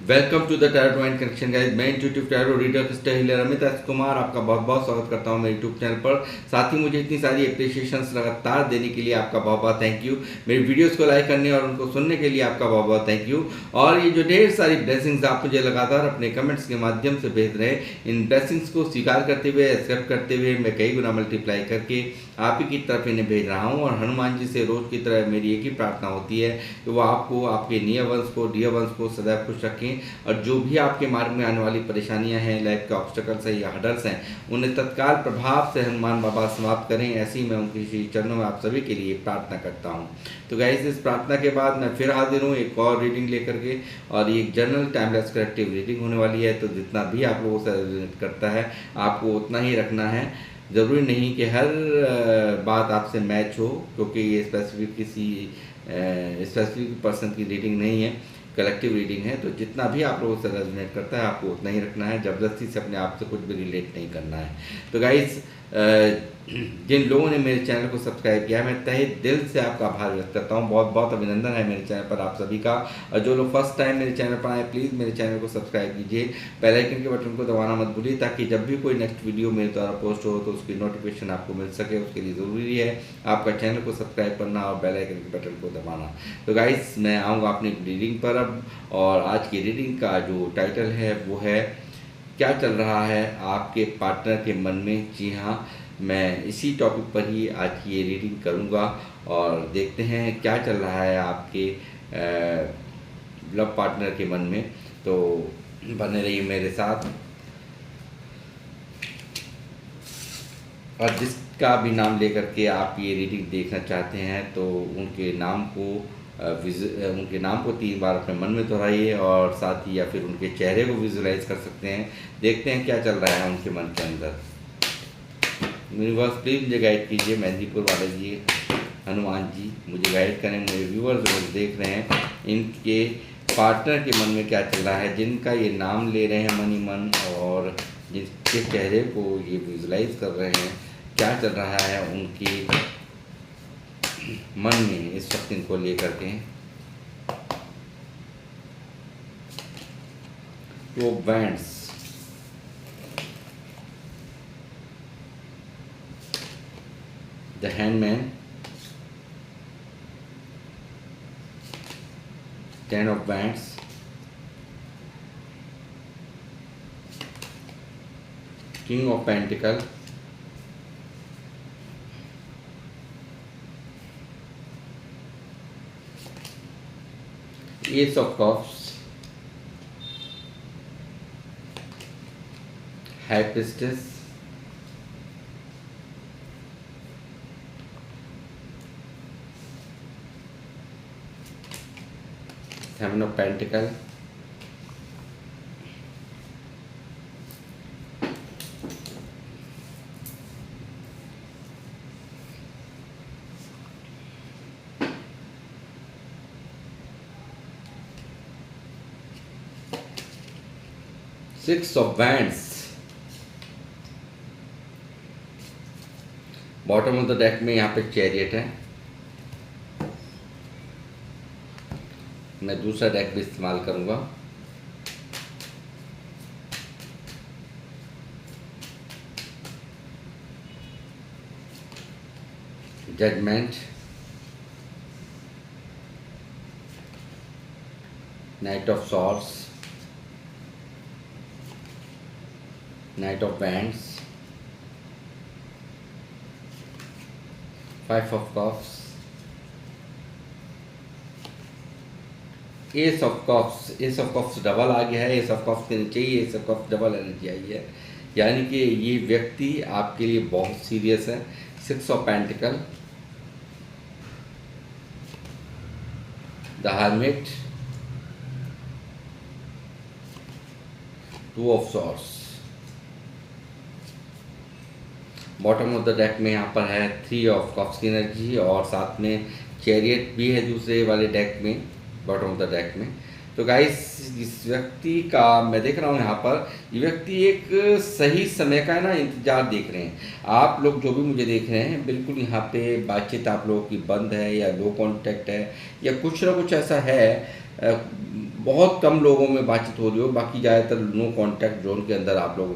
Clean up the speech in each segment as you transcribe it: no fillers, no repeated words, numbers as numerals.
Welcome to the tarot mind connection guys. मैं intuitive tarot reader crystal healer Amit S Kumar आपका बहुत बहुत स्वागत करता हूं मेरे यूट्यूब चैनल पर। साथ ही मुझे इतनी सारी अप्रिशिएशंस लगातार देने के लिए आपका बहुत बहुत थैंक यू। मेरी वीडियोस को लाइक करने और उनको सुनने के लिए आपका बहुत बहुत थैंक यू। और ये जो ढेर सारी ब्लेसिंग्स आप मुझे लगातार अपने कमेंट्स के माध्यम से भेज रहे हैं, इन ब्लेसिंग्स को स्वीकार करते हुए, एक्सेप्ट करते हुए मैं कई गुना मल्टीप्लाई करके आप ही की तरफ इन्हें भेज रहा हूँ। और हनुमान जी से रोज़ की तरह मेरी एक ही प्रार्थना होती है कि वो आपको, आपके नियर वंश को, डियर वंश को सदैव खुश रखें। और जो भी आपके मार्ग में आने वाली परेशानियां हैं, लाइफ के ऑब्स्टेकल्स हैं या हर्डल्स हैं, उन्हें तत्काल प्रभाव से हनुमान बाबा समाप्त करें। ऐसी मैं उनकी श्री चरणों में आप सभी के लिए प्रार्थना करता हूं। तो गाइस, इस प्रार्थना के बाद मैं फिर हाजिर हूँ एक और रीडिंग लेकर के। और ये जनरल टाइमलेस कलेक्टिव रीडिंग होने वाली है, तो जितना भी आप लोगों से रिलेट करता है आपको उतना ही रखना है। ज़रूरी नहीं कि हर बात आपसे मैच हो, क्योंकि ये स्पेसिफिक किसी स्पेसिफिक पर्सन की रीडिंग नहीं है, कलेक्टिव रीडिंग है। तो जितना भी आप लोगों से रेजोनेट करता है आपको उतना ही रखना है। ज़बरदस्ती से अपने आप से कुछ भी रिलेट नहीं करना है। तो गाइस, जिन लोगों ने मेरे चैनल को सब्सक्राइब किया है, मैं तहे दिल से आपका आभार व्यक्त करता हूं। बहुत बहुत अभिनंदन है मेरे चैनल पर आप सभी का। और जो लोग फर्स्ट टाइम मेरे चैनल पर आए, प्लीज़ मेरे चैनल को सब्सक्राइब कीजिए, बेल आइकन के बटन को दबाना मत भूलिए, ताकि जब भी कोई नेक्स्ट वीडियो मेरे द्वारा पोस्ट हो तो उसकी नोटिफिकेशन आपको मिल सके। उसके लिए ज़रूरी है आपका चैनल को सब्सक्राइब करना और बेल आइकन के बटन को दबाना। तो गाइस, मैं आऊँगा अपनी रीडिंग पर अब। और आज की रीडिंग का जो टाइटल है वो है, क्या चल रहा है आपके पार्टनर के मन में। जी हाँ, मैं इसी टॉपिक पर ही आज की ये रीडिंग करूँगा और देखते हैं क्या चल रहा है आपके लव पार्टनर के मन में। तो बने रहिए मेरे साथ। और जिसका भी नाम लेकर के आप ये रीडिंग देखना चाहते हैं तो उनके नाम को उनके नाम को 3 बार अपने मन में दोहराइए, और साथ ही या फिर उनके चेहरे को विजुलाइज कर सकते हैं। देखते हैं क्या चल रहा है उनके मन के अंदर। यूनिवर्स प्लीज़ मुझे गाइड कीजिए। मेहंदीपुर वाले जी, हनुमान जी मुझे गाइड करें। मेरे व्यूअर्स जो देख रहे हैं, इनके पार्टनर के मन में क्या चल रहा है, जिनका ये नाम ले रहे हैं मन ही मन, और जिसके चेहरे को ये विजुलाइज कर रहे हैं, क्या चल रहा है उनके मन में इस वक्त इनको लेकर के। वो bands, the handman, 10 of Wands, King of Pentacles, Ace of Cups, High Priestess, Seven of Pentacles, Six of Wands। Bottom of the deck में यहाँ पे चैरियट है। मैं दूसरा डेक भी इस्तेमाल करूँगा। Judgement, knight of swords, knight of wands, 5 of cups, ace of cups. Ace of cups double आ गया है। एस ऑफ कप्स के नीचे ही ace of cups double energy आई है, यानी कि ये व्यक्ति आपके लिए बहुत सीरियस है। 6 of pentacle, the hermit, 2 of swords. Bottom of the deck में यहाँ पर है 3 ऑफ कप्स की एनर्जी, और साथ में चैरियट भी है दूसरे वाले डेक में, बॉटम ऑफ द डेक में। तो गाइस, इस व्यक्ति का मैं देख रहा हूँ यहाँ पर, ये व्यक्ति एक सही समय का ना इंतजार देख रहे हैं। आप लोग जो भी मुझे देख रहे हैं, बिल्कुल यहाँ पे बातचीत आप लोगों की बंद है, या लो कांटेक्ट है, या कुछ ना कुछ ऐसा है। बहुत कम लोगों में बातचीत हो रही हो, बाकी ज़्यादातर नो कांटेक्ट जोन के अंदर आप लोग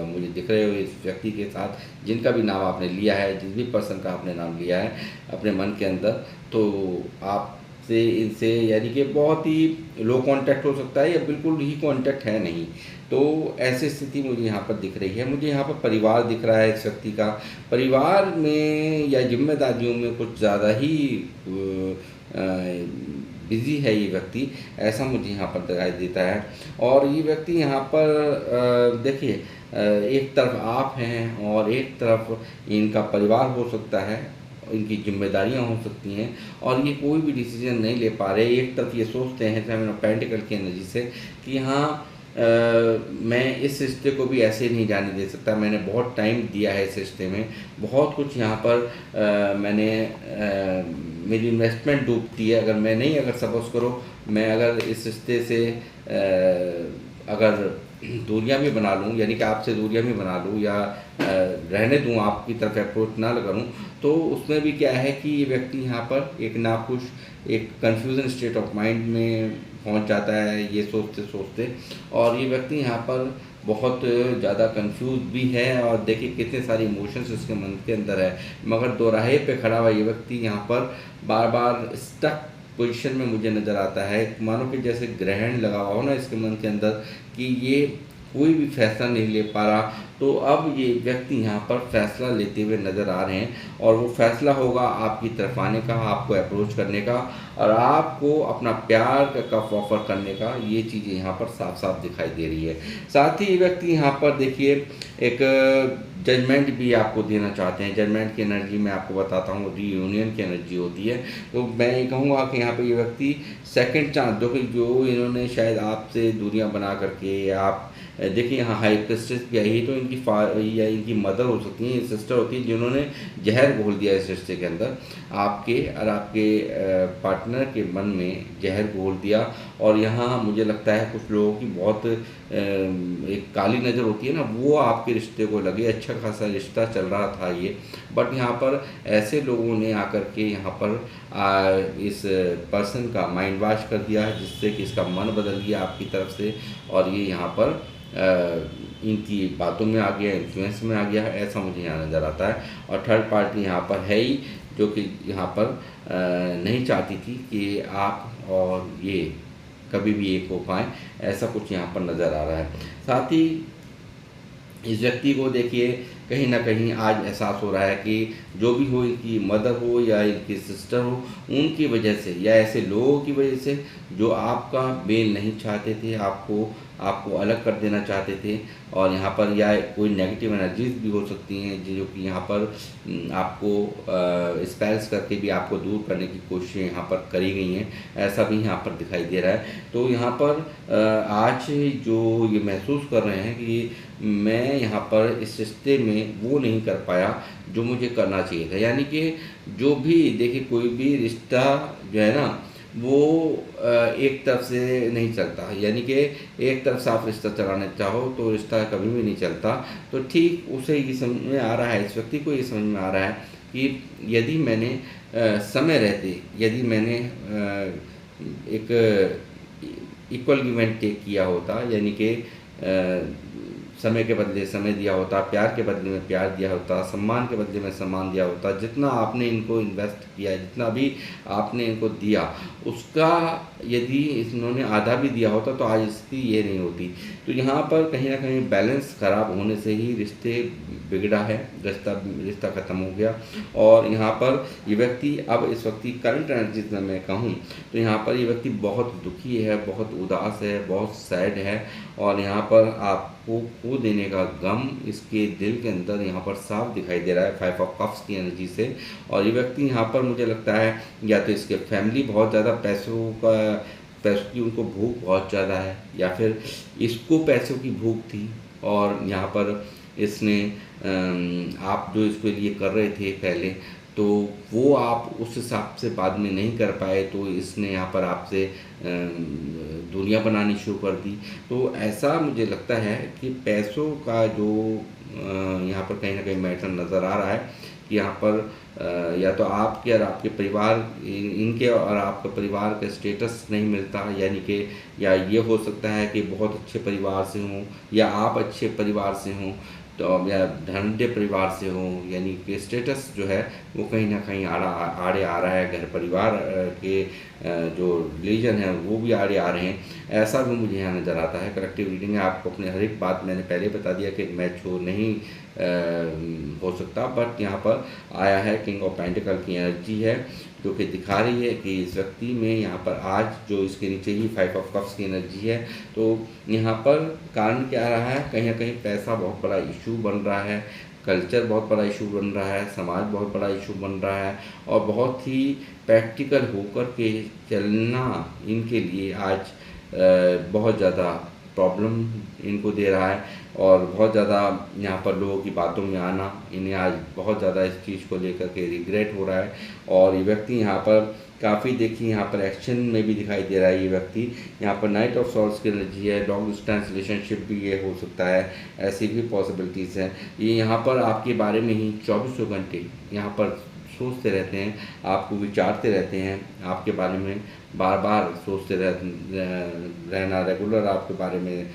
मुझे दिख रहे हो इस व्यक्ति के साथ, जिनका भी नाम आपने लिया है, जिस भी पर्सन का आपने नाम लिया है अपने मन के अंदर, तो आपसे इनसे यानी कि बहुत ही लो कांटेक्ट हो सकता है या बिल्कुल ही कांटेक्ट है नहीं। तो ऐसी स्थिति मुझे यहाँ पर दिख रही है। मुझे यहाँ पर परिवार दिख रहा है इस व्यक्ति का। परिवार में या जिम्मेदारियों में कुछ ज़्यादा ही बिज़ी है ये व्यक्ति, ऐसा मुझे यहाँ पर दिखाई देता है। और ये व्यक्ति यहाँ पर देखिए, एक तरफ आप हैं और एक तरफ इनका परिवार हो सकता है, इनकी जिम्मेदारियां हो सकती हैं और ये कोई भी डिसीजन नहीं ले पा रहे। एक तरफ ये सोचते हैं सेवन ऑफ पेंटिकल की एनर्जी से कि हाँ, मैं इस रिश्ते को भी ऐसे नहीं जाने दे सकता, मैंने बहुत टाइम दिया है इस रिश्ते में, बहुत कुछ यहाँ पर मैंने मेरी इन्वेस्टमेंट डूबती है। अगर सपोज़ करो मैं अगर इस रिश्ते से अगर दूरियां भी बना लूँ, यानी कि आपसे दूरियां भी बना लूँ या रहने दूँ, आपकी तरफ अप्रोच ना करूँ, तो उसमें भी क्या है कि ये व्यक्ति यहाँ पर एक नाखुश, एक कन्फ्यूज़न स्टेट ऑफ माइंड में पहुँच जाता है ये सोचते सोचते। और ये व्यक्ति यहाँ पर बहुत ज़्यादा कंफ्यूज भी है और देखिए कितने सारे इमोशंस इसके मन के अंदर है, मगर दोराहे पे खड़ा हुआ ये व्यक्ति यहाँ पर बार बार स्टक पोजीशन में मुझे नज़र आता है। मानो कि जैसे ग्रहण लगा हुआ हो ना इसके मन के अंदर कि ये कोई भी फैसला नहीं ले पा रहा। तो अब ये व्यक्ति यहाँ पर फैसला लेते हुए नज़र आ रहे हैं और वो फैसला होगा आपकी तरफ आने का, आपको अप्रोच करने का और आपको अपना प्यार का कप ऑफर करने का। ये चीज़ें यहाँ पर साफ साफ दिखाई दे रही है। साथ ही ये व्यक्ति यहाँ पर देखिए एक जजमेंट भी आपको देना चाहते हैं। जजमेंट की एनर्जी मैं आपको बताता हूँ, रीयूनियन की एनर्जी होती है। तो मैं ये कहूँगा कि यहाँ पर ये व्यक्ति सेकेंड चांस जो इन्होंने शायद आपसे दूरियाँ बना करके, आप देखिए यहाँ हाई प्रेस्टेस भी आई है, तो इनकी या इनकी मदर हो सकती है, सिस्टर होती है, जिन्होंने जहर घोल दिया इस रिश्ते के अंदर, आपके और आपके पार्टनर के मन में जहर घोल दिया। और यहाँ मुझे लगता है कुछ लोगों की बहुत एक काली नज़र होती है ना, वो आपके रिश्ते को लगे। अच्छा खासा रिश्ता चल रहा था ये, बट यहाँ पर ऐसे लोगों ने आकर के यहाँ पर इस पर्सन का माइंड वॉश कर दिया, जिससे कि इसका मन बदल गया आपकी तरफ से और ये यहाँ पर इनकी बातों में आ गया, इन्फ्लुएंस में आ गया, ऐसा मुझे यहाँ नज़र आता है। और थर्ड पार्टी यहाँ पर है ही, जो कि यहाँ पर नहीं चाहती थी कि आप और ये कभी भी एक हो पाएँ, ऐसा कुछ यहाँ पर नज़र आ रहा है। साथ ही इस व्यक्ति को देखिए कहीं ना कहीं आज एहसास हो रहा है कि जो भी हो, इनकी मदर हो या इनकी सिस्टर हो, उनकी वजह से या ऐसे लोगों की वजह से जो आपका मेल नहीं चाहते थे, आपको अलग कर देना चाहते थे। और यहाँ पर या कोई नेगेटिव एनर्जीज भी हो सकती हैं जो कि यहाँ पर आपको स्पेल्स करके भी आपको दूर करने की कोशिशें यहाँ पर करी गई हैं, ऐसा भी यहाँ पर दिखाई दे रहा है। तो यहाँ पर आज जो ये महसूस कर रहे हैं कि मैं यहाँ पर इस रिश्ते में वो नहीं कर पाया जो मुझे करना चाहिए था। यानी कि जो भी देखिए, कोई भी रिश्ता जो है ना वो एक तरफ से नहीं चलता, यानी कि एक तरफ से आप रिश्ता चलाना चाहो तो रिश्ता कभी भी नहीं चलता। तो ठीक उसे ये समझ में आ रहा है, इस व्यक्ति को ये समझ में आ रहा है कि यदि मैंने समय रहते, यदि मैंने एक इक्वल गिव एंड टेक किया होता, यानी कि समय के बदले समय दिया होता, प्यार के बदले में प्यार दिया होता, सम्मान के बदले में सम्मान दिया होता, जितना आपने इनको इन्वेस्ट किया, जितना भी आपने इनको दिया, उसका यदि इन्होंने आधा भी दिया होता तो आज स्थिति ये नहीं होती। तो यहाँ पर कहीं ना कहीं बैलेंस ख़राब होने से ही रिश्ते बिगड़ा है, रिश्ता ख़त्म हो गया। और यहाँ पर ये व्यक्ति अब इस वक्त की करंट एनर्जीज में मैं कहूँ तो यहाँ पर ये व्यक्ति बहुत दुखी है, बहुत उदास है, बहुत सैड है। और यहाँ पर आपको खो देने का गम इसके दिल के अंदर यहाँ पर साफ दिखाई दे रहा है 5 ऑफ कप्स की एनर्जी से। और ये व्यक्ति यहाँ पर मुझे लगता है या तो इसके फैमिली बहुत ज़्यादा पैसों की उनको भूख बहुत ज़्यादा है, या फिर इसको पैसों की भूख थी और यहाँ पर इसने आप जो इसके लिए कर रहे थे पहले, तो वो आप उस हिसाब से बाद में नहीं कर पाए, तो इसने यहाँ पर आपसे दुनिया बनानी शुरू कर दी। तो ऐसा मुझे लगता है कि पैसों का जो यहाँ पर कहीं ना कहीं मैटर नज़र आ रहा है कि यहाँ पर या तो आपके और आपके परिवार इनके और आपके परिवार का स्टेटस नहीं मिलता, यानी कि या ये हो सकता है कि बहुत अच्छे परिवार से हों या आप अच्छे परिवार से हों, तो या धनढ़ परिवार से हो, यानी कि स्टेटस जो है वो कहीं ना कहीं आड़े आ रहा है। घर परिवार के जो रिलीजन है वो भी आड़े आ रहे हैं, ऐसा भी मुझे यहाँ नज़र आता है। कलेक्टिव रीडिंग है, आपको अपने हर एक बात मैंने पहले बता दिया कि मैच हो नहीं हो सकता, बट यहाँ पर आया है किंग ऑफ पेंटिकल की एनर्जी है जो कि दिखा रही है कि इस व्यक्ति में यहाँ पर आज जो इसके नीचे ही 5 ऑफ कप्स की एनर्जी है, तो यहाँ पर कारण क्या रहा है, कहीं ना कहीं पैसा बहुत बड़ा इशू बन रहा है, कल्चर बहुत बड़ा इशू बन रहा है, समाज बहुत बड़ा इशू बन रहा है, और बहुत ही प्रैक्टिकल होकर के चलना इनके लिए आज बहुत ज़्यादा प्रॉब्लम इनको दे रहा है, और बहुत ज़्यादा यहाँ पर लोगों की बातों में आना इन्हें आज बहुत ज़्यादा इस चीज़ को लेकर के रिग्रेट हो रहा है। और ये व्यक्ति यहाँ पर काफ़ी देखिए यहाँ पर एक्शन में भी दिखाई दे रहा है। ये व्यक्ति यहाँ पर नाइट ऑफ सॉर्ड्स की एनर्जी है, लॉन्ग डिस्टेंस रिलेशनशिप भी ये हो सकता है, ऐसी भी पॉसिबिलिटीज़ हैं। ये यहाँ पर आपके बारे में ही 24 घंटे यहाँ पर सोचते रहते हैं, आपको विचारते रहते हैं, आपके बारे में बार बार सोचते रहना, रेगुलर आपके बारे में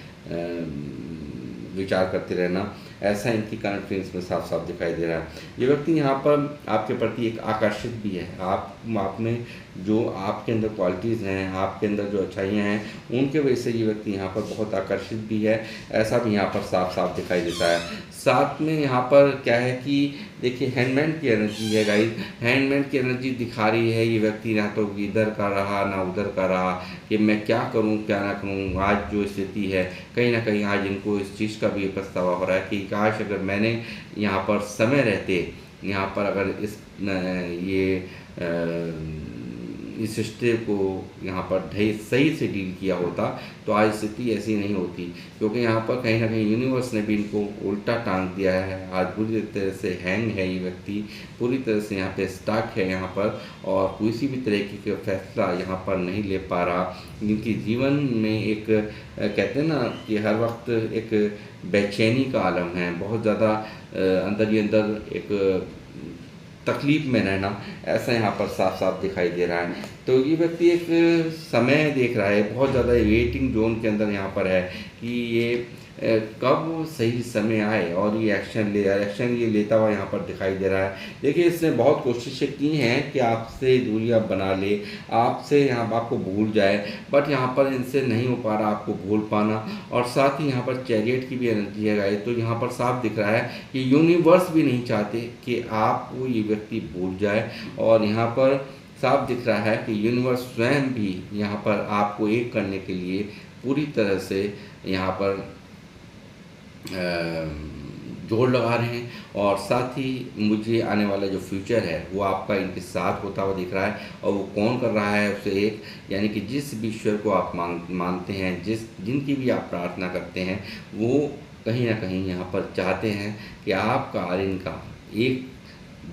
विचार करते रहना, ऐसा इनकी करंट फीलिंग्स में साफ साफ दिखाई दे रहा है। ये व्यक्ति यहाँ पर आपके प्रति एक आकर्षित भी है, आप में जो आपके अंदर क्वालिटीज़ हैं, आपके अंदर जो अच्छाइयाँ हैं, उनके वजह से ये व्यक्ति यहाँ पर बहुत आकर्षित भी है, ऐसा भी यहाँ पर साफ साफ दिखाई देता है। साथ में यहाँ पर क्या है कि देखिए हैंडमैन की एनर्जी है गाइस, हैंडमैन की एनर्जी दिखा रही है। ये व्यक्ति ना तो इधर का रहा ना उधर का रहा कि मैं क्या करूं क्या ना करूं। आज जो स्थिति है कहीं ना कहीं आज इनको इस चीज़ का भी पछतावा हो रहा है कि काश अगर मैंने यहाँ पर समय रहते, यहाँ पर अगर इस रिश्ते को यहाँ पर सही से डील किया होता तो आज स्थिति ऐसी नहीं होती, क्योंकि यहाँ पर कहीं ना कहीं यूनिवर्स ने भी इनको उल्टा टांग दिया है। आज पूरी तरह से हैंग है ये व्यक्ति, पूरी तरह से यहाँ पे स्टक है यहाँ पर, और किसी भी तरीके का फैसला यहाँ पर नहीं ले पा रहा। इनकी जीवन में एक कहते हैं ना कि हर वक्त एक बेचैनी का आलम है, बहुत ज़्यादा अंदर ही अंदर एक तकलीफ में रहना, ऐसा यहाँ पर साफ साफ दिखाई दे रहा है। तो ये व्यक्ति एक समय देख रहा है, बहुत ज़्यादा वेटिंग जोन के अंदर यहाँ पर है कि ये कब सही समय आए और ये एक्शन ये लेता हुआ यहाँ पर दिखाई दे रहा है। देखिए इसने बहुत कोशिशें की हैं कि आपसे दूरियां बना ले, आपसे यहाँ आपको भूल जाए, बट यहाँ पर इनसे नहीं हो पा रहा आपको भूल पाना। और साथ ही यहाँ पर चैरियट की भी एनर्जी है गाइस, तो यहाँ पर साफ दिख रहा है कि यूनिवर्स भी नहीं चाहते कि आपको ये व्यक्ति भूल जाए, और यहाँ पर साफ दिख रहा है कि यूनिवर्स स्वयं भी यहाँ पर आपको एक करने के लिए पूरी तरह से यहाँ पर जोड़ लगा रहे हैं। और साथ ही मुझे आने वाला जो फ्यूचर है वो आपका इनके साथ होता हुआ दिख रहा है, और वो कौन कर रहा है उसे एक, यानी कि जिस भी ईश्वर को आप मानते हैं, जिनकी भी आप प्रार्थना करते हैं, वो कहीं ना कहीं यहाँ पर चाहते हैं कि आपका और इनका एक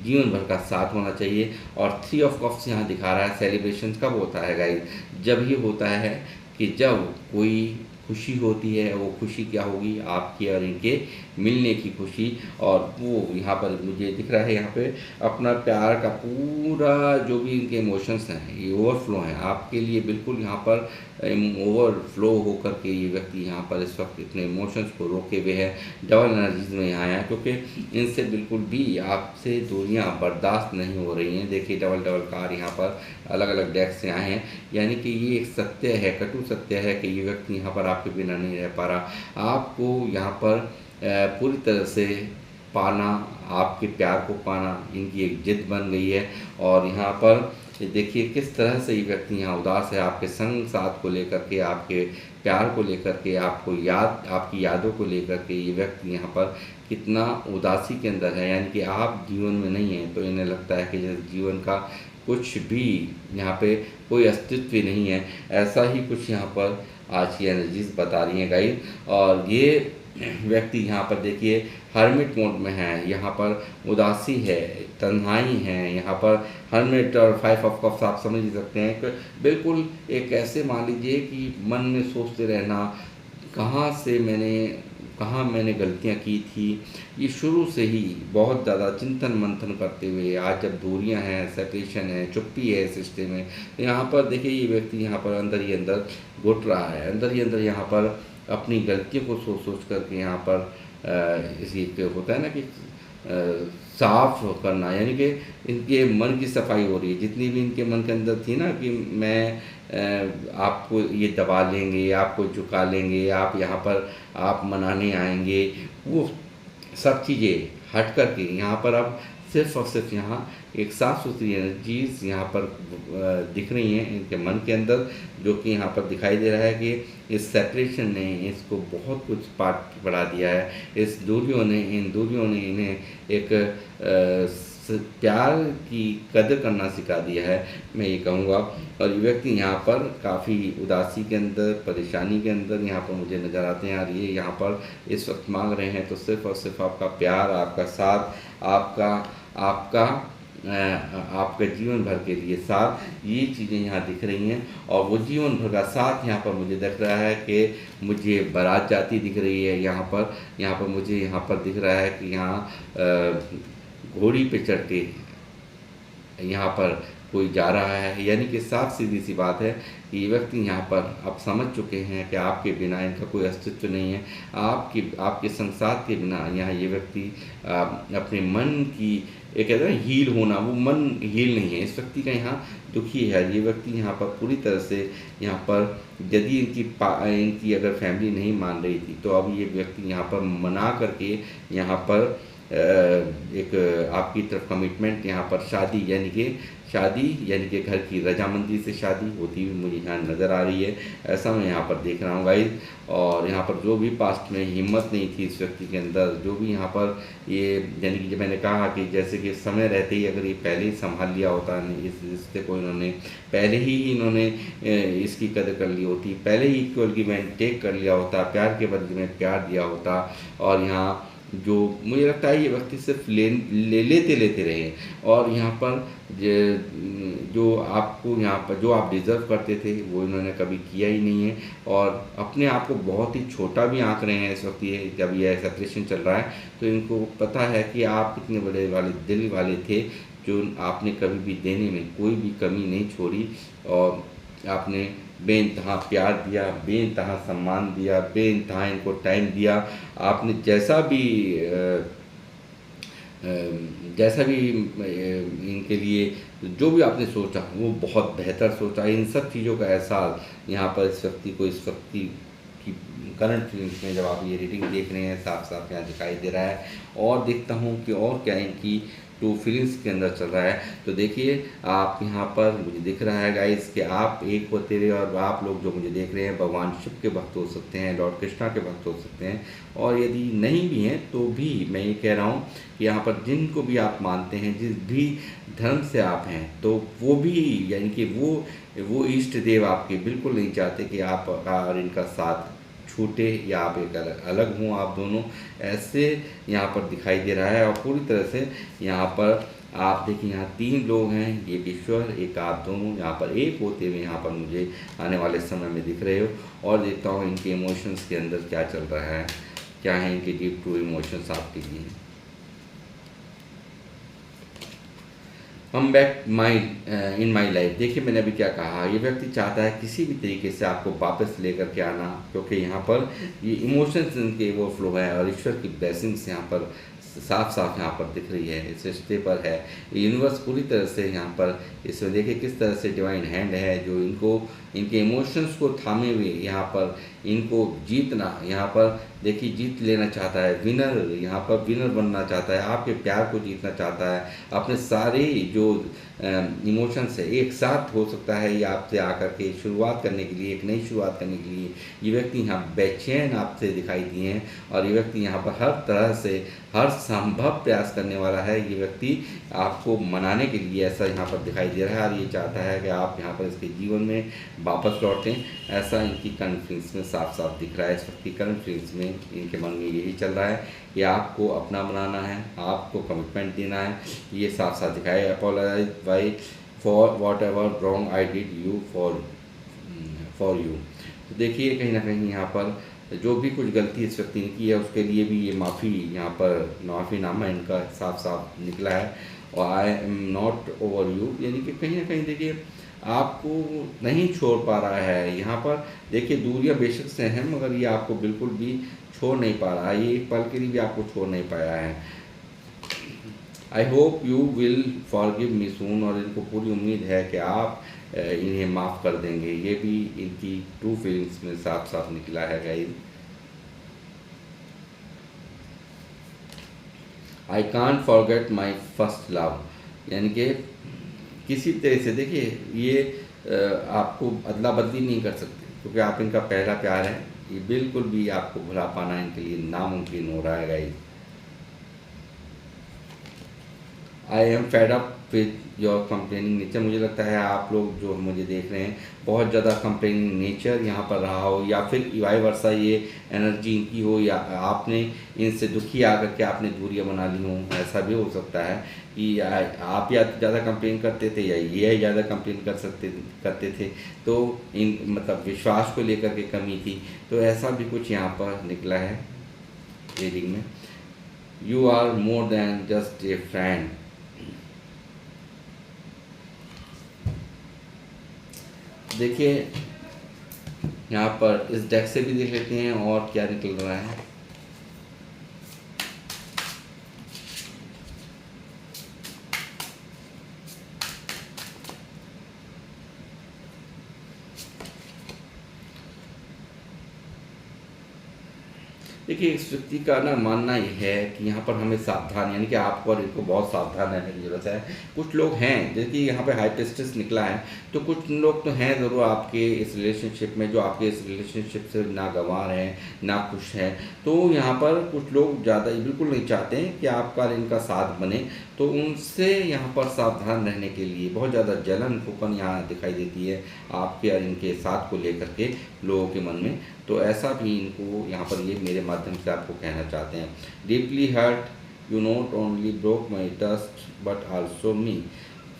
जीवन भर का साथ होना चाहिए। और 3 ऑफ कप्स यहाँ दिखा रहा है। सेलिब्रेशन कब होता है गाइस? जब ये होता है कि जब कोई खुशी होती है, वो खुशी क्या होगी, आपकी और इनके मिलने की खुशी। और वो यहाँ पर मुझे दिख रहा है यहाँ पे अपना प्यार का पूरा जो भी इनके इमोशंस हैं ये ओवरफ्लो हैं आपके लिए, बिल्कुल यहाँ पर ओवरफ्लो होकर के ये व्यक्ति यहाँ पर इस वक्त इतने इमोशंस को रोके हुए है। डबल एनर्जीज में यहाँ आया, क्योंकि इनसे बिल्कुल भी आपसे दूरियाँ बर्दाश्त नहीं हो रही हैं। देखिए डबल कार यहाँ पर अलग अलग डेस्क से आए हैं, यानी कि ये एक सत्य है, कटु सत्य है कि ये व्यक्ति यहाँ पर आपके बिना नहीं रह पा रहा। आपको यहाँ पर पूरी तरह से पाना, आपके प्यार को पाना इनकी एक जिद बन गई है। और यहाँ पर देखिए किस तरह से ये व्यक्ति यहाँ उदास है, आपके संग साथ को लेकर के, आपके प्यार को लेकर के, आपकी यादों को लेकर के ये व्यक्ति यहाँ पर कितना उदासी के अंदर है। यानी कि आप जीवन में नहीं हैं तो इन्हें लगता है कि जैसे जीवन का कुछ भी यहाँ पे कोई अस्तित्व ही नहीं है, ऐसा ही कुछ यहाँ पर आज की एनर्जीज बता रही हैं गाइस। और ये व्यक्ति यहाँ पर देखिए हर्मिट मोड में है, यहाँ पर उदासी है, तन्हाई है, यहाँ पर हर्मिट और 5 ऑफ कप्स आप समझ ही सकते हैं। बिल्कुल एक ऐसे मान लीजिए कि मन में सोचते रहना, कहाँ से मैंने कहाँ मैंने गलतियाँ की थी, ये शुरू से ही बहुत ज़्यादा चिंतन मंथन करते हुए आज जब दूरियां हैं, सेपरेशन है, चुप्पी है इस रिश्ते में, तो यहाँ पर देखिए ये व्यक्ति यहाँ पर अंदर ही अंदर घुट रहा है, अंदर ही अंदर यहाँ पर अपनी गलतियों को सोच सोच करके यहाँ पर इसी होता है ना कि साफ करना, यानी कि इनके मन की सफाई हो रही है। जितनी भी इनके मन के अंदर थी ना कि मैं आपको ये दबा लेंगे, आपको झुका लेंगे, आप यहाँ पर आप मनाने आएंगे, वो सब चीज़ें हट कर के यहाँ पर अब सिर्फ़ और सिर्फ यहाँ एक साफ़ सुथरी एनर्जीज़ यहाँ पर दिख रही हैं इनके मन के अंदर, जो कि यहाँ पर दिखाई दे रहा है कि इस सेपरेशन ने इसको बहुत कुछ पाठ पढ़ा दिया है। इन दूरियों ने इन्हें एक प्यार की कदर करना सिखा दिया है, मैं ये कहूँगा। और ये व्यक्ति यहाँ पर काफ़ी उदासी के अंदर, परेशानी के अंदर यहाँ पर मुझे नज़र आते हैं, और ये यहाँ पर इस वक्त मांग रहे हैं तो सिर्फ़ और सिर्फ आपका प्यार, आपका साथ, आपका आपका आपके जीवन भर के लिए साथ, ये चीज़ें यहाँ दिख रही हैं। और वो जीवन भर का साथ यहाँ पर मुझे दिख रहा है कि मुझे बारात जाती दिख रही है यहाँ पर मुझे यहाँ पर दिख रहा है कि यहाँ घोड़ी पे चढ़ के यहाँ पर कोई जा रहा है, यानी कि साफ सीधी सी बात है कि ये व्यक्ति यहाँ पर अब समझ चुके हैं कि आपके बिना इनका कोई अस्तित्व नहीं है। आपके संसार के बिना यहाँ ये व्यक्ति अपने मन की एक कहते हैं हील होना, वो मन हील नहीं है इस व्यक्ति का, यहाँ दुखी है ये व्यक्ति यहाँ पर पूरी तरह से। यहाँ पर यदि इनकी अगर फैमिली नहीं मान रही थी तो अब ये व्यक्ति यहाँ पर मना करके यहाँ पर एक आपकी तरफ कमिटमेंट, यहाँ पर शादी यानी कि घर की रजामंदी से शादी होती हुई मुझे यहाँ नज़र आ रही है, ऐसा मैं यहाँ पर देख रहा हूँ गाइस। और यहाँ पर जो भी पास्ट में हिम्मत नहीं थी इस व्यक्ति के अंदर, जो भी यहाँ पर ये यानी कि जब मैंने कहा कि जैसे कि समय रहते ही अगर ये पहले ही संभाल लिया होता, इस रिश्ते को इन्होंने पहले ही इसकी कदर कर ली होती, पहले ही इक्वल गिव एंड टेक कर लिया होता, प्यार के बदले में प्यार दिया होता। और यहाँ जो मुझे लगता है ये व्यक्ति सिर्फ लेते रहे, और यहाँ पर जो आपको यहाँ पर जो आप डिज़र्व करते थे वो इन्होंने कभी किया ही नहीं है, और अपने आप को बहुत ही छोटा भी आंक रहे हैं इस वक्त। ये जब ये सेपरेशन चल रहा है तो इनको पता है कि आप कितने बड़े वाले दिल वाले थे, जो आपने कभी भी देने में कोई भी कमी नहीं छोड़ी, और आपने बेइंतहा प्यार दिया, बेइंतहा सम्मान दिया, बेइंतहा इनको टाइम दिया। आपने जैसा भी इनके लिए जो भी आपने सोचा वो बहुत बेहतर सोचा। इन सब चीज़ों का एहसास यहाँ पर इस व्यक्ति की करंट फीलिंग्स में जब आप ये रीडिंग देख रहे हैं साफ साफ यहाँ दिखाई दे रहा है। और देखता हूँ कि और क्या इनकी टू फीलिंग्स के अंदर चल रहा है। तो देखिए आप यहाँ पर मुझे दिख रहा है गाइस कि आप एक होते हुए, और आप लोग जो मुझे देख रहे हैं भगवान शिव के भक्त हो सकते हैं, लॉर्ड कृष्णा के भक्त हो सकते हैं, और यदि नहीं भी हैं तो भी मैं ये कह रहा हूँ कि यहाँ पर जिनको भी आप मानते हैं, जिस भी धर्म से आप हैं, तो वो भी यानी कि वो इष्ट देव आपके बिल्कुल नहीं चाहते कि आप और इनका साथ छूटे या आप एक अलग हों, आप दोनों ऐसे यहाँ पर दिखाई दे रहा है। और पूरी तरह से यहाँ पर आप देखिए यहाँ 3 लोग हैं, एक ईश्वर, एक आप दोनों यहाँ पर एक होते हुए यहाँ पर मुझे आने वाले समय में दिख रहे हो। और देखता हूँ इनके इमोशंस के अंदर क्या चल रहा है, क्या है इनके डीप ट्रू इमोशंस आपके लिए। Come back in my life. देखिए मैंने अभी क्या कहा, ये व्यक्ति चाहता है किसी भी तरीके से आपको वापस लेकर के आना, क्योंकि यहाँ पर ये इमोशंस इनके वो फ्लो है, और ईश्वर की ब्लेसिंग्स यहाँ पर साफ यहाँ पर दिख रही है, इस रिश्ते पर है। यूनिवर्स पूरी तरह से यहाँ पर इसमें देखिए किस तरह से डिवाइन हैंड है जो इनके इमोशंस को थामे हुए यहाँ पर इनको जीतना, यहाँ पर देखिए जीत लेना चाहता है, विनर यहाँ पर विनर बनना चाहता है, आपके प्यार को जीतना चाहता है। अपने सारे जो इमोशंस है एक साथ हो सकता है ये आपसे आकर के शुरुआत करने के लिए, एक नई शुरुआत करने के लिए ये व्यक्ति यहाँ बेचैन आपसे दिखाई दिए हैं। और ये व्यक्ति यहाँ पर हर तरह से हर संभव प्रयास करने वाला है ये व्यक्ति आपको मनाने के लिए, ऐसा यहाँ पर दिखाई दे रहा है। और ये चाहता है कि आप यहाँ पर इसके जीवन में वापस लौटें, ऐसा इनकी करंट फीलिंग्स में साफ दिख रहा है। इस वक्त की करंट फीलिंग्स में इनके मन में यही चल रहा है कि आपको अपना बनाना है, आपको कमिटमेंट देना है, ये साफ दिखाया है। Apologise why for whatever wrong I did you for you. तो देखिए कहीं ना कहीं यहाँ पर जो भी कुछ गलती इस व्यक्ति ने की है उसके लिए भी ये माफ़ी यहाँ पर माफ़ीनामा इनका साफ साफ निकला है। और I am not over you, यानी कि कहीं ना कहीं देखिए आपको नहीं छोड़ पा रहा है। यहाँ पर देखिए दूरियां बेशक से हैं मगर ये आपको बिल्कुल भी छोड़ नहीं पा रहा है, ये एक पल के लिए भी आपको छोड़ नहीं पाया है। I hope you will forgive me soon, और इनको पूरी उम्मीद है कि आप इन्हें माफ़ कर देंगे। ये भी इनकी ट्रू फीलिंग्स में साफ साफ निकला है guys. I can't forget my first love, यानी कि किसी तरह से देखिए ये आपको अदला बदली नहीं कर सकते क्योंकि आप इनका पहला प्यार है। ये बिल्कुल भी आपको भुला पाना इनके लिए नामुमकिन हो रहा है guys. I am fed up with your complaining nature, मुझे लगता है आप लोग जो मुझे देख रहे हैं बहुत ज़्यादा कंप्लेनिंग नेचर यहाँ पर रहा हो, या फिर वाई वर्सा ये एनर्जी इनकी हो, या आपने इनसे दुखी आकर के आपने दूरियां बना ली हों। ऐसा भी हो सकता है कि आप या ज़्यादा कंप्लेन करते थे या ये ज़्यादा कंप्लेन करते थे, तो इन मतलब विश्वास को लेकर के कमी थी, तो ऐसा भी कुछ यहाँ पर निकला है रीडिंग में। You are more than just a friend, देखिए यहाँ पर इस डेक से भी देख लेते हैं और क्या निकल रहा है। देखिए इस व्यक्ति का ना मानना ये है कि यहाँ पर हमें सावधान, यानी कि आपको और इनको बहुत सावधान रहने की ज़रूरत है। कुछ लोग हैं जैसे कि यहाँ पे हाई प्रीस्टेस निकला है, तो कुछ लोग तो हैं ज़रूर आपके इस रिलेशनशिप में जो आपके इस रिलेशनशिप से नागवार हैं, ना खुश हैं। तो यहाँ पर कुछ लोग ज़्यादा बिल्कुल नहीं चाहते हैं कि आपका और इनका साथ बने, तो उनसे यहाँ पर सावधान रहने के लिए बहुत ज़्यादा जलन फूकन यहाँ दिखाई देती है आपके और इनके साथ को लेकर के लोगों के मन में। तो ऐसा भी इनको यहाँ पर ये मेरे माध्यम से आपको कहना चाहते हैं। Deeply hurt you not only broke my trust but also me,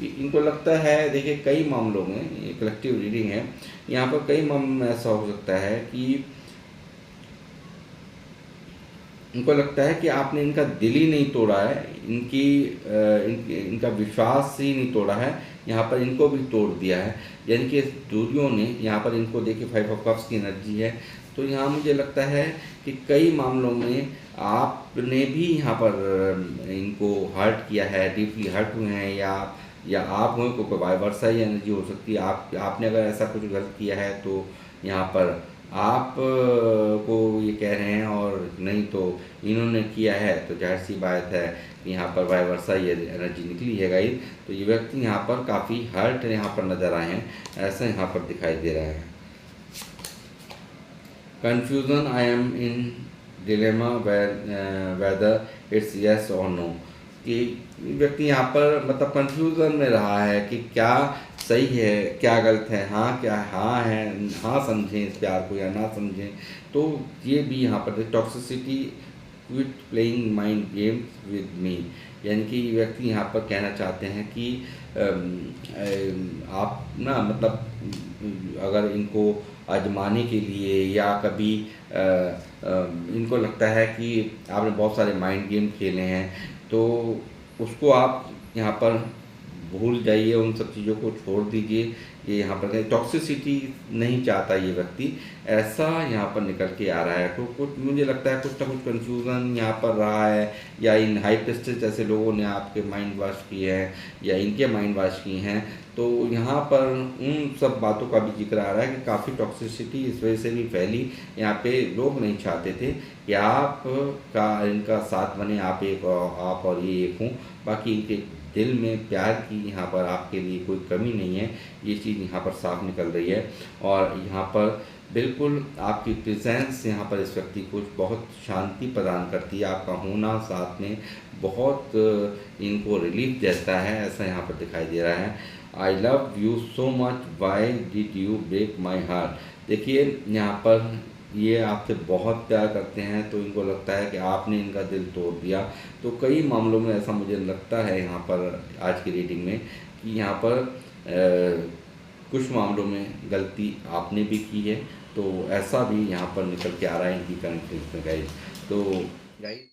इनको लगता है देखिए कई मामलों में, ये कलेक्टिव रीडिंग है, यहाँ पर कई मामलों में ऐसा हो सकता है कि इनको लगता है कि आपने इनका दिल ही नहीं तोड़ा है, इनका विश्वास ही नहीं तोड़ा है, यहाँ पर इनको भी तोड़ दिया है। यानी कि दूरियों ने यहाँ पर इनको देखिए 5 ऑफ कप्स की एनर्जी है, तो यहाँ मुझे लगता है कि कई मामलों में आपने भी यहाँ पर इनको हर्ट किया है, डीपली हर्ट हुए हैं, या आप हुए को वाई वर्सा ही एनर्जी हो सकती है। आपने अगर ऐसा कुछ गलत किया है तो यहाँ पर आप को ये कह रहे हैं, और नहीं तो इन्होंने किया है, तो जाहिर सी बात है कि यहाँ पर वाई वर्सा ये एनर्जी निकली है गाइस। तो ये व्यक्ति यहाँ पर काफ़ी हर्ट यहाँ पर नज़र आए हैं, ऐसा यहाँ पर दिखाई दे रहा है। Confusion I am in dilemma whether it's yes और नो, कि व्यक्ति यहाँ पर मतलब कंफ्यूजन में रहा है कि क्या सही है क्या गलत है, हाँ क्या हाँ है, हाँ समझें इस प्यार को या ना समझें। तो ये भी यहाँ पर toxicity quit playing mind games with me, यानी कि व्यक्ति यहाँ पर कहना चाहते हैं कि आप ना मतलब अगर इनको आजमाने के लिए या कभी इनको लगता है कि आपने बहुत सारे माइंड गेम खेले हैं, तो उसको आप यहाँ पर भूल जाइए, उन सब चीज़ों को छोड़ दीजिए। ये यहाँ पर टॉक्सिसिटी नहीं चाहता ये व्यक्ति, ऐसा यहाँ पर निकल के आ रहा है। तो कुछ मुझे लगता है कुछ ना कुछ कन्फ्यूज़न यहाँ पर रहा है, या इन हाई प्रीस्टेस जैसे लोगों ने आपके माइंड वॉश किए हैं या इनके माइंड वॉश किए हैं। तो यहाँ पर उन सब बातों का भी जिक्र आ रहा है कि काफ़ी टॉक्सिसिटी इस वजह से भी फैली। यहाँ पे लोग नहीं चाहते थे कि आप का इनका साथ बने, आप और ये एक हों। बाकी इनके दिल में प्यार की यहाँ पर आपके लिए कोई कमी नहीं है, ये चीज़ यहाँ पर साफ निकल रही है। और यहाँ पर बिल्कुल आपकी प्रेजेंस यहाँ पर इस व्यक्ति को बहुत शांति प्रदान करती है, आपका होना साथ में बहुत इनको रिलीफ देता है, ऐसा यहाँ पर दिखाई दे रहा है। I love you so much why did you break my heart, देखिए यहाँ पर ये आपसे बहुत प्यार करते हैं, तो इनको लगता है कि आपने इनका दिल तोड़ दिया। तो कई मामलों में ऐसा मुझे लगता है यहाँ पर आज की रीडिंग में कि यहाँ पर कुछ मामलों में गलती आपने भी की है, तो तो ऐसा भी यहाँ पर निकल के आ रहा है इनकी कनेक्शन गाइज। तो गाइज